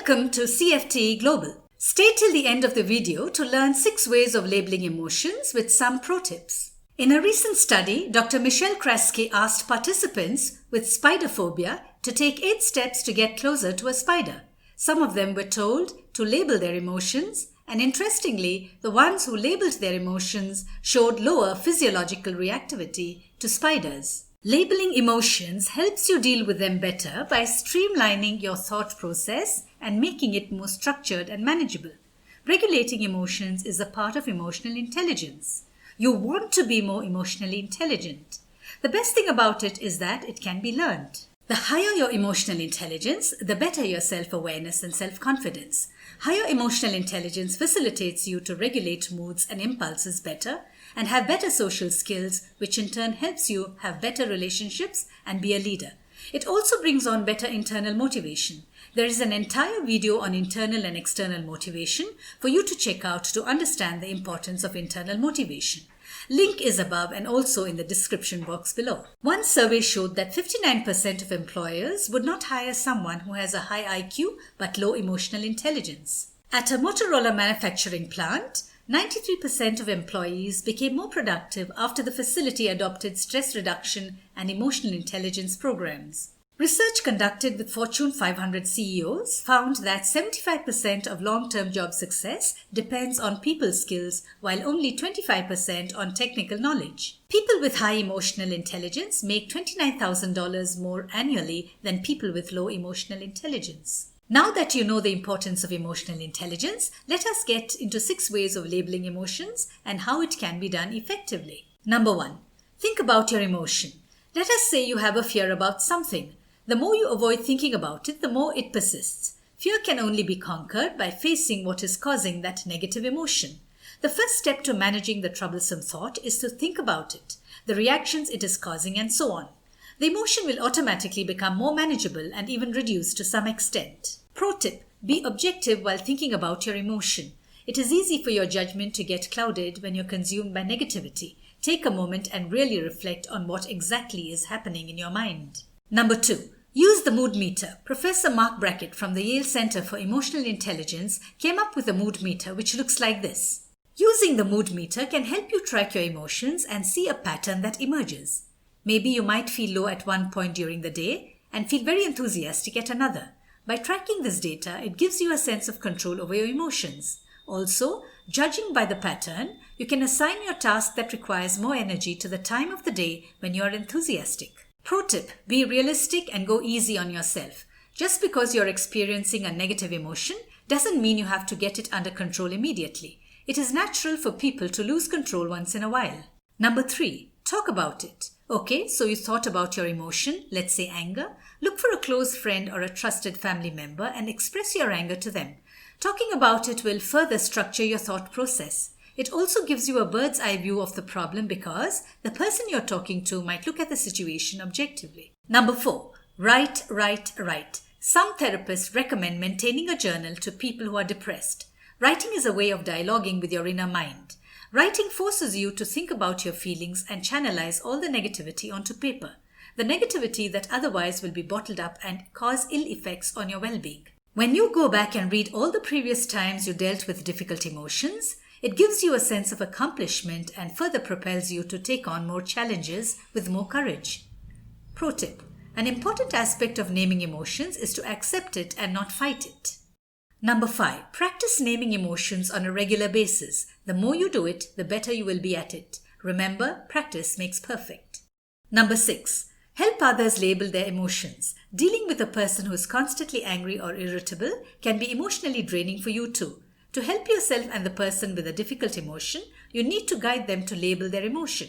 Welcome to CFT Global. Stay till the end of the video to learn 6 ways of labeling emotions with some pro tips. In a recent study, Dr. Michelle Kraske asked participants with spider phobia to take 8 steps to get closer to a spider. Some of them were told to label their emotions, and interestingly, the ones who labeled their emotions showed lower physiological reactivity to spiders. Labeling emotions helps you deal with them better by streamlining your thought process and making it more structured and manageable. Regulating emotions is a part of emotional intelligence. You want to be more emotionally intelligent. The best thing about it is that it can be learned. The higher your emotional intelligence, the better your self-awareness and self-confidence. Higher emotional intelligence facilitates you to regulate moods and impulses better and have better social skills, which in turn helps you have better relationships and be a leader. It also brings on better internal motivation. There is an entire video on internal and external motivation for you to check out to understand the importance of internal motivation. Link is above and also in the description box below. One survey showed that 59% of employers would not hire someone who has a high IQ but low emotional intelligence. At a Motorola manufacturing plant, 93% of employees became more productive after the facility adopted stress reduction and emotional intelligence programs. Research conducted with Fortune 500 CEOs found that 75% of long-term job success depends on people skills, while only 25% on technical knowledge. People with high emotional intelligence make $29,000 more annually than people with low emotional intelligence. Now that you know the importance of emotional intelligence, let us get into 6 ways of labeling emotions and how it can be done effectively. Number 1. Think about your emotion. Let us say you have a fear about something. The more you avoid thinking about it, the more it persists. Fear can only be conquered by facing what is causing that negative emotion. The first step to managing the troublesome thought is to think about it, the reactions it is causing, and so on. The emotion will automatically become more manageable and even reduced to some extent. Pro tip: be objective while thinking about your emotion. It is easy for your judgment to get clouded when you're consumed by negativity. Take a moment and really reflect on what exactly is happening in your mind. Number 2. Use the mood meter. Professor Mark Brackett from the Yale Center for Emotional Intelligence came up with a mood meter which looks like this. Using the mood meter can help you track your emotions and see a pattern that emerges. Maybe you might feel low at one point during the day and feel very enthusiastic at another. By tracking this data, it gives you a sense of control over your emotions. Also, judging by the pattern, you can assign your task that requires more energy to the time of the day when you are enthusiastic. Pro tip: be realistic and go easy on yourself. Just because you're experiencing a negative emotion doesn't mean you have to get it under control immediately. It is natural for people to lose control once in a while. Number 3. Talk about it. Okay, so you thought about your emotion, let's say anger. Look for a close friend or a trusted family member and express your anger to them. Talking about it will further structure your thought process. It also gives you a bird's eye view of the problem because the person you're talking to might look at the situation objectively. Number 4. Write. Some therapists recommend maintaining a journal to people who are depressed. Writing is a way of dialoguing with your inner mind. Writing forces you to think about your feelings and channelize all the negativity onto paper. The negativity that otherwise will be bottled up and cause ill effects on your well-being. When you go back and read all the previous times you dealt with difficult emotions, it gives you a sense of accomplishment and further propels you to take on more challenges with more courage. Pro tip: an important aspect of naming emotions is to accept it and not fight it. Number 5. Practice naming emotions on a regular basis. The more you do it, the better you will be at it. Remember, practice makes perfect. Number 6. Help others label their emotions. Dealing with a person who is constantly angry or irritable can be emotionally draining for you too. To help yourself and the person with a difficult emotion, you need to guide them to label their emotion.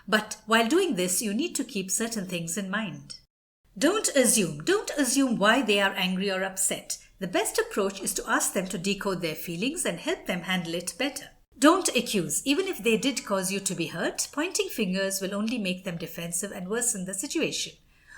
But while doing this, you need to keep certain things in mind. Don't assume why they are angry or upset. The best approach is to ask them to decode their feelings and help them handle it better. Don't accuse. Even if they did cause you to be hurt, pointing fingers will only make them defensive and worsen the situation.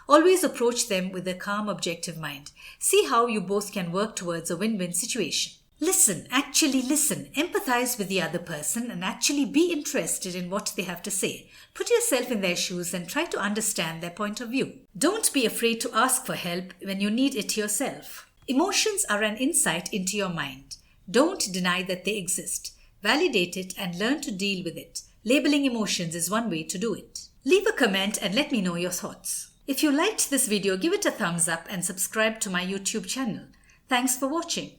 Always approach them with a calm, objective mind. See how you both can work towards a win-win situation. Listen, actually listen. Empathize with the other person and actually be interested in what they have to say. Put yourself in their shoes and try to understand their point of view. Don't be afraid to ask for help when you need it yourself. Emotions are an insight into your mind. Don't deny that they exist. Validate it and learn to deal with it. Labeling emotions is one way to do it. Leave a comment and let me know your thoughts. If you liked this video, give it a thumbs up and subscribe to my YouTube channel. Thanks for watching.